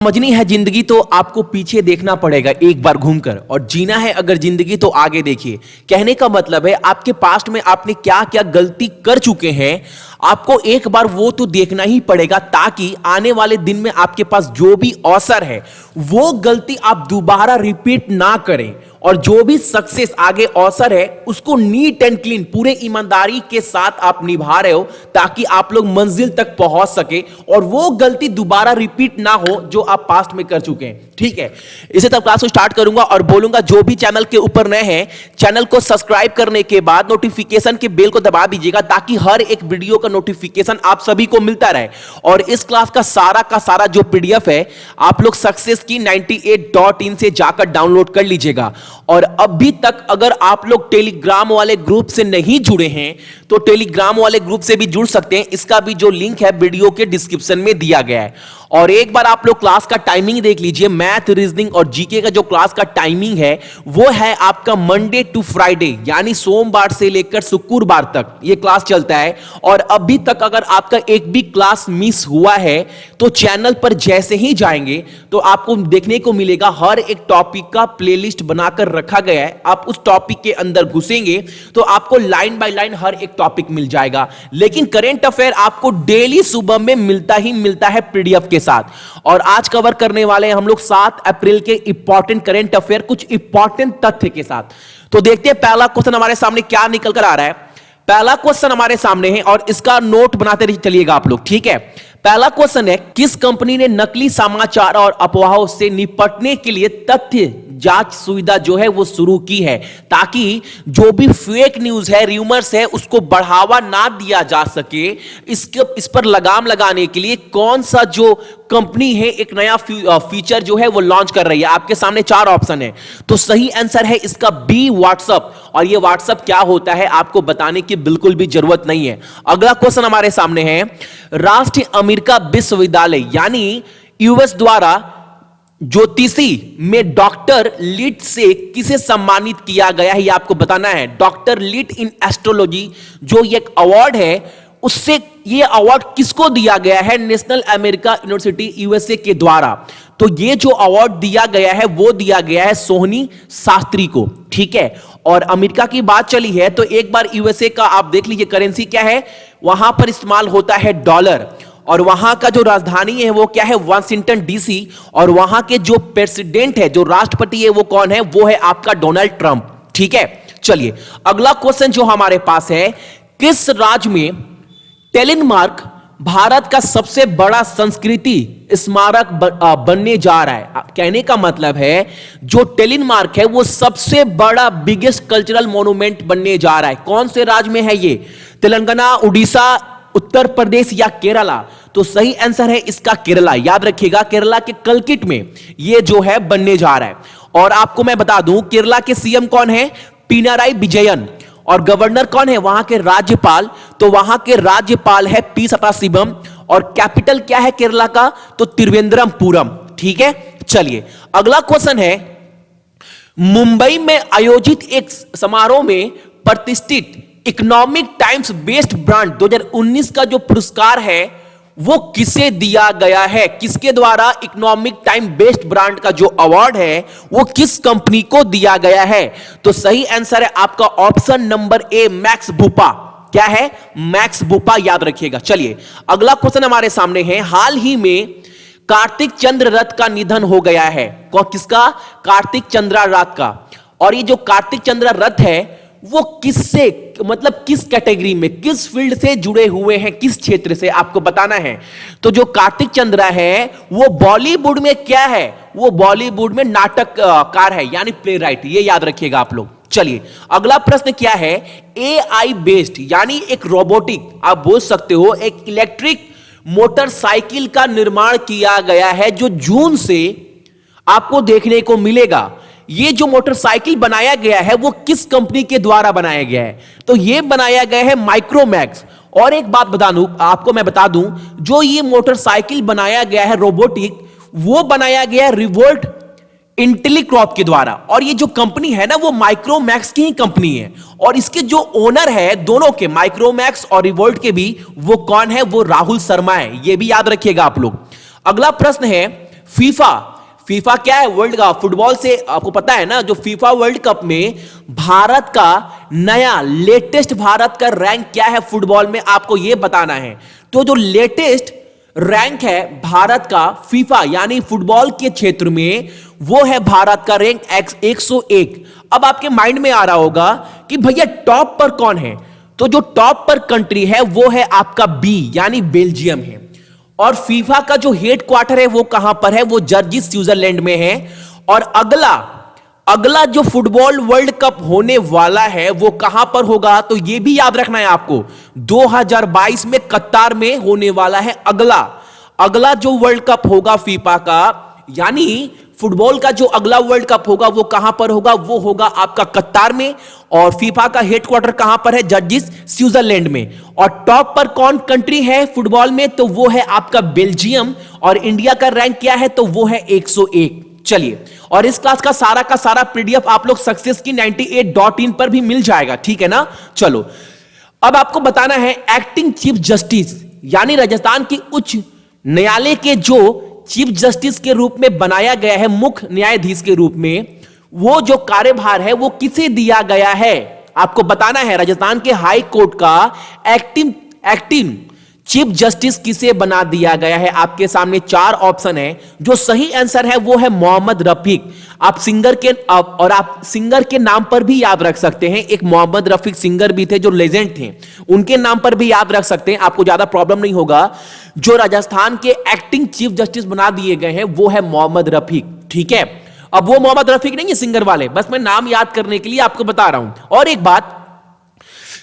समझनी है जिंदगी तो आपको पीछे देखना पड़ेगा एक बार घूमकर, और जीना है अगर जिंदगी तो आगे देखिए। कहने का मतलब है आपके पास्ट में आपने क्या क्या गलती कर चुके हैं, आपको एक बार वो तो देखना ही पड़ेगा, ताकि आने वाले दिन में आपके पास जो भी अवसर है वो गलती आप दोबारा रिपीट ना करें, और जो भी सक्सेस आगे अवसर है उसको नीट एंड क्लीन पूरे ईमानदारी के साथ आप निभा रहे हो, ताकि आप लोग मंजिल तक पहुंच सके और वो गलती दोबारा रिपीट ना हो जो आप पास्ट में कर चुके हैं। ठीक है, इसे तब क्लास को स्टार्ट करूंगा और बोलूंगा जो भी चैनल के ऊपर नए हैं, चैनल को सब्सक्राइब करने के बाद नोटिफिकेशन के बेल को दबा दीजिएगा, ताकि हर एक वीडियो का नोटिफिकेशन आप सभी को मिलता रहे। और इस क्लास का सारा जो पीडीएफ है आप लोग सक्सेस की 98.in से जाकर डाउनलोड कर लीजिएगा। और अभी तक अगर आप लोग टेलीग्राम वाले ग्रुप से नहीं जुड़े हैं तो टेलीग्राम वाले ग्रुप से भी जुड़ सकते हैं, इसका भी जो लिंक है वीडियो के डिस्क्रिप्शन में दिया गया है। और एक बार आप लोग क्लास का टाइमिंग देख लीजिए, मैथ, रीजनिंग और जीके का जो क्लास का टाइमिंग है वो है आपका मंडे टू फ्राइडे, यानी सोमवार से लेकर शुक्रवार तक ये क्लास चलता है। और अभी तक अगर आपका एक भी क्लास मिस हुआ है तो चैनल पर जैसे ही जाएंगे तो आपको देखने को मिलेगा हर एक टॉपिक का प्लेलिस्ट बनाकर रखा गया है। आप उस टॉपिक के अंदर घुसेंगे तो आपको लाइन बाय लाइन हर एक टॉपिक मिल जाएगा। लेकिन करंट अफेयर आपको डेली सुबह में मिलता ही मिलता है पीडीएफ के साथ। और आज कवर करने वाले हैं हम लोग 7 अप्रैल के इंपॉर्टेंट करंट अफेयर, कुछ इंपॉर्टेंट तथ्य के साथ। तो देखते हैं पहला क्वेश्चन हमारे सामने क्या निकल कर आ रहा है। पहला क्वेश्चन हमारे सामने है और इसका नोट बनाते चलिएगा आप लोग, ठीक है। पहला क्वेश्चन है, किस कंपनी ने नकली समाचार और अफवाहों से निपटने के लिए तथ्य जांच सुविधा जो है वो शुरू की है, ताकि जो भी फेक न्यूज है, रूमर्स है, उसको बढ़ावा ना दिया जा सके। इस पर लगाम लगाने के लिए कौन सा जो कंपनी है एक नया फीचर जो है वो लॉन्च कर रही है। आपके सामने 4 ऑप्शन है, तो सही आंसर है इसका बी, व्हाट्सएप। और ये व्हाट्सएप क्या होता है आपको बताने की बिल्कुल भी जरूरत नहीं है। अगला क्वेश्चन हमारे सामने है, राष्ट्रीय अमेरिका विश्वविद्यालय यानी यूएस द्वारा ज्योतिषी में डॉक्टर लिट से किसे सम्मानित किया गया है, ये आपको बताना है। डॉक्टर लिट इन एस्ट्रोलॉजी जो एक अवार्ड है, उससे ये अवार्ड किसको दिया गया है? नेशनल अमेरिका यूनिवर्सिटी यूएसए के द्वारा। तो ये जो अवार्ड दिया गया है वो दिया गया है सोहनी शास्त्री को, ठीक है। और अमेरिका की बात चली है तो एक बार यूएसए का आप देख लीजिए करेंसी क्या है, वहां पर इस्तेमाल होता है डॉलर। और वहां का जो राजधानी है वो क्या है? Washington DC. और वहां के जो प्रेसिडेंट है, जो राष्ट्रपति है, वो कौन है? वो है आपका डोनाल्ड ट्रंप, ठीक है। चलिए अगला क्वेश्चन जो हमारे पास है, किस राज्य में टेलिनमार्क भारत का सबसे बड़ा संस्कृति स्मारक बनने जा रहा है? कहने का मतलब है जो टेलिनमार्क है वो सबसे बड़ा बिगेस्ट कल्चरल मॉन्यूमेंट बनने जा रहा है। कौन से राज्य में है ये? तेलंगाना, उड़ीसा, उत्तर प्रदेश या केरला? तो सही आंसर है इसका केरला। याद रखिएगा केरला के कलकिट में ये जो है बनने जा रहा है। और आपको मैं बता दूं केरला के सीएम कौन है? पिनाराई विजयन। और गवर्नर कौन है वहां के? राज्यपाल। तो वहां के राज्यपाल है पी सदाशिवम। और कैपिटल क्या है केरला का? तो त्रिवेंद्रमपुरम, ठीक है। चलिए अगला क्वेश्चन है, मुंबई में आयोजित एक समारोह में प्रतिष्ठित इकोनॉमिक टाइम्स बेस्ट ब्रांड 2019 का जो पुरस्कार है वो किसे दिया गया है? किसके द्वारा इकोनॉमिक टाइम बेस्ट ब्रांड का जो अवार्ड है वो किस कंपनी को दिया गया है? तो सही आंसर है आपका ऑप्शन नंबर ए, मैक्स भूपा। क्या है? मैक्स भूपा, याद रखिएगा। चलिए अगला क्वेश्चन हमारे सामने है, हाल ही में कार्तिक चंद्र रथ का निधन हो गया है। किसका? कार्तिक चंद्र रथ का। और ये जो कार्तिक चंद्र रथ है वो किससे, मतलब किस कैटेगरी में, किस फील्ड से जुड़े हुए हैं, किस क्षेत्र से, आपको बताना है। तो जो कार्तिक चंद्र है वो बॉलीवुड में क्या है? वो बॉलीवुड में नाटककार है, यानी प्ले राइट। ये याद रखिएगा आप लोग। चलिए अगला प्रश्न क्या है, एआई बेस्ड यानी एक रोबोटिक, आप बोल सकते हो एक इलेक्ट्रिक मोटरसाइकिल का निर्माण किया गया है जो जून से आपको देखने को मिलेगा। ये जो मोटरसाइकिल बनाया गया है वो किस कंपनी के द्वारा बनाया गया है? तो ये बनाया गया है माइक्रोमैक्स। और एक बात बता दूं आपको, मैं बता दूं जो ये मोटरसाइकिल बनाया गया है रोबोटिक, वो बनाया गया है रिवोल्ट इंटेलीकॉर्प के द्वारा। और ये जो कंपनी है ना वो माइक्रोमैक्स की ही कंपनी है। और इसके जो ओनर है दोनों के, माइक्रोमैक्स और रिवोल्ट के भी, वो कौन है? वो राहुल शर्मा है। ये भी याद रखिएगा आप लोग। अगला प्रश्न है, फीफा, फीफा क्या है? वर्ल्ड कप फुटबॉल से आपको पता है ना, जो फीफा वर्ल्ड कप में भारत का नया लेटेस्ट भारत का रैंक क्या है फुटबॉल में, आपको यह बताना है। तो जो लेटेस्ट रैंक है भारत का फीफा यानी फुटबॉल के क्षेत्र में, वो है भारत का रैंक 101। अब आपके माइंड में आ रहा होगा कि भैया टॉप पर कौन है? तो जो टॉप पर कंट्री है वो है आपका बी यानी बेल्जियम है। और फीफा का जो हेड क्वार्टर है वो कहां पर है? वो जर्जी स्विट्जरलैंड में है। और अगला जो फुटबॉल वर्ल्ड कप होने वाला है वो कहां पर होगा? तो यह भी याद रखना है आपको, 2022 में कतार में होने वाला है अगला जो वर्ल्ड कप होगा फीफा का, यानी फुटबॉल का जो अगला वर्ल्ड कप होगा वो कहां पर होगा? वो होगा आपका कतार में। और फीफा का हेडक्वार्टर कहां पर है? जर्जिस स्विट्जरलैंड में। और टॉप पर कौन कंट्री है फुटबॉल में? तो वो है आपका बेल्जियम। और इंडिया का रैंक क्या है? तो वो है 101। चलिए, और इस क्लास का सारा पीडीएफ आप लोग सक्सेस की 98.in पर भी मिल जाएगा, ठीक है ना। चलो, अब आपको बताना है एक्टिंग चीफ जस्टिस यानी राजस्थान की उच्च न्यायालय के जो चीफ जस्टिस के रूप में बनाया गया है, मुख्य न्यायाधीश के रूप में, वो जो कार्यभार है वो किसे दिया गया है? आपको बताना है राजस्थान के हाई कोर्ट का एक्टिंग चीफ जस्टिस किसे बना दिया गया है। आपके सामने 4 ऑप्शन है। जो सही आंसर है वो है मोहम्मद रफीक। आप सिंगर के नाम पर भी याद रख सकते हैं। एक मोहम्मद रफीक सिंगर भी थे जो लेजेंड थे, उनके नाम पर भी याद रख सकते हैं, आपको ज्यादा प्रॉब्लम नहीं होगा। जो राजस्थान के एक्टिंग चीफ जस्टिस बना दिए गए हैं वो है मोहम्मद रफीक, ठीक है। अब वो मोहम्मद रफीक नहीं है सिंगर वाले, बस मैं नाम याद करने के लिए आपको बता रहा हूं। और एक बात,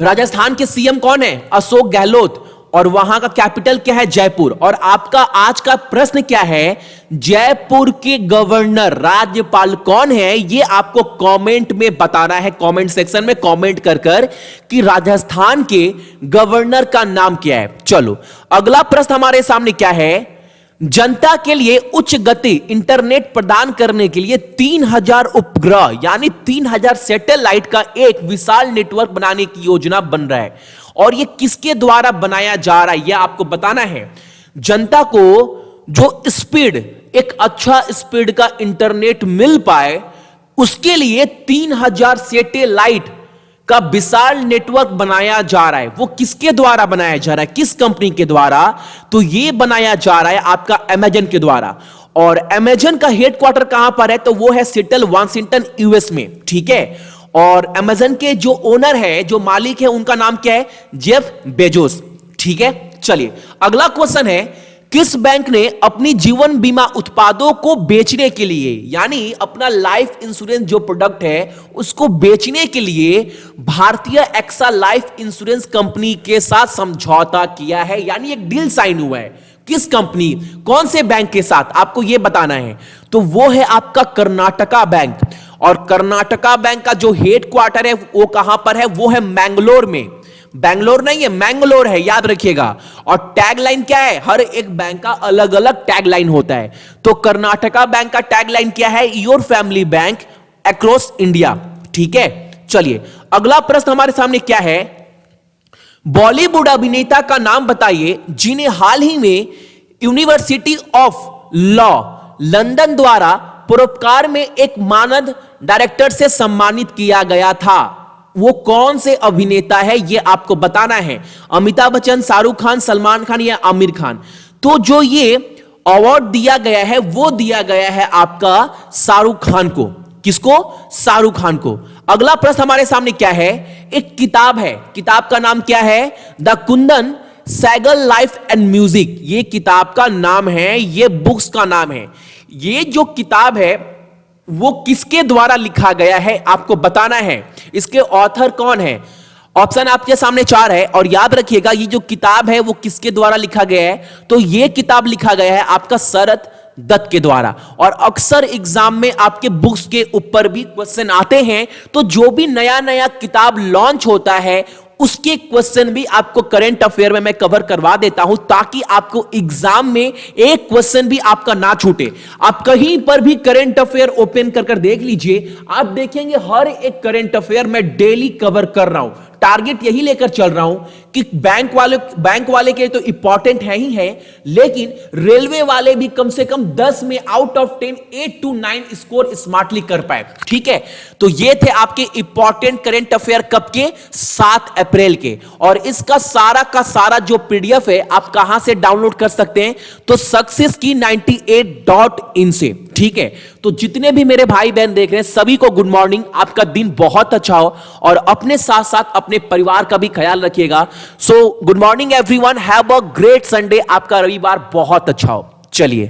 राजस्थान के सीएम कौन है? अशोक गहलोत। और वहां का कैपिटल क्या है? जयपुर। और आपका आज का प्रश्न क्या है? जयपुर के गवर्नर राज्यपाल कौन है? ये आपको कमेंट में बताना है, कमेंट सेक्शन में कमेंट कर कि राजस्थान के गवर्नर का नाम क्या है। चलो, अगला प्रश्न हमारे सामने क्या है? जनता के लिए उच्च गति इंटरनेट प्रदान करने के लिए 3000 उपग्रह यानी 3000 सैटेलाइट का एक विशाल नेटवर्क बनाने की योजना बन रहा है। और यह किसके द्वारा बनाया जा रहा है यह आपको बताना है। जनता को जो स्पीड, एक अच्छा स्पीड का इंटरनेट मिल पाए, उसके लिए 3000 सैटेलाइट का विशाल नेटवर्क बनाया जा रहा है। वो किसके द्वारा बनाया जा रहा है? किस कंपनी के द्वारा? तो ये बनाया जा रहा है आपका अमेजन के द्वारा। और अमेजन का हेडक्वार्टर कहां पर है? तो वो है सिएटल वाशिंगटन यूएस में, ठीक है। और अमेजन के जो ओनर है, जो मालिक है, उनका नाम क्या है? जेफ बेजोस, ठीक है। चलिए, अगला क्वेश्चन है, किस बैंक ने अपनी जीवन बीमा उत्पादों को बेचने के लिए यानी अपना लाइफ इंश्योरेंस जो प्रोडक्ट है उसको बेचने के लिए भारतीय एक्सा लाइफ इंश्योरेंस कंपनी के साथ समझौता किया है, यानी एक डील साइन हुआ है? किस कंपनी, कौन से बैंक के साथ, आपको यह बताना है। तो वो है आपका कर्नाटका बैंक। और कर्नाटका बैंक का जो हेड क्वार्टर है वो कहां पर है? वो है मैंगलोर में। बैंगलोर नहीं है, मैंगलोर है, याद रखिएगा। और टैगलाइन क्या है? हर एक बैंक का अलग अलग टैगलाइन होता है। तो कर्नाटका बैंक का टैगलाइन क्या है? Your family bank across India, ठीक है। चलिए, अगला प्रश्न हमारे सामने क्या है? बॉलीवुड अभिनेता का नाम बताइए जिन्हें हाल ही में यूनिवर्सिटी ऑफ लॉ लंदन द्वारा पुरस्कार में एक मानद डायरेक्टर से सम्मानित किया गया था। वो कौन से अभिनेता है ये आपको बताना है। अमिताभ बच्चन, शाहरुख खान, सलमान खान या आमिर खान। तो जो ये अवार्ड दिया गया है वो दिया गया है आपका शाहरुख खान को। किसको? शाहरुख खान को। अगला प्रश्न हमारे सामने क्या है? एक किताब है, किताब का नाम क्या है? The Kundan Saigal life and music, ये किताब का नाम है, ये बुक्स का नाम है। ये जो किताब है वो किसके द्वारा लिखा गया है आपको बताना है। इसके ऑथर कौन है? ऑप्शन आपके सामने 4 है। और याद रखिएगा ये जो किताब है वो किसके द्वारा लिखा गया है? तो ये किताब लिखा गया है आपका शरद दत्त के द्वारा। और अक्सर एग्जाम में आपके बुक्स के ऊपर भी क्वेश्चन आते हैं। तो जो भी नया नया किताब लॉन्च होता है उसके क्वेश्चन भी आपको करंट अफेयर में मैं कवर करवा देता हूं, ताकि आपको एग्जाम में एक क्वेश्चन भी आपका ना छूटे। आप कहीं पर भी करंट अफेयर ओपन कर देख लीजिए, आप देखेंगे हर एक करंट अफेयर मैं डेली कवर कर रहा हूं। टारगेट यही लेकर चल रहा हूं कि बैंक वाले के तो इंपॉर्टेंट है ही है, लेकिन रेलवे वाले भी कम से कम 10 में out of 10 8 to 9 score smartly कर पाए। ठीक है, तो ये थे आपके इंपॉर्टेंट करंट अफेयर कब के, 7 अप्रैल के। और इसका सारा का सारा जो पीडीएफ है आप कहां से डाउनलोड कर सकते हैं, तो सक्सेस की 98.in से। ठीक है, तो जितने भी मेरे भाई बहन देख रहे हैं सभी को गुड मॉर्निंग, आपका दिन बहुत अच्छा हो और अपने साथ साथ अपने परिवार का भी ख्याल रखिएगा। So good morning everyone, have a great Sunday, आपका रविवार बहुत अच्छा हो। चलिए।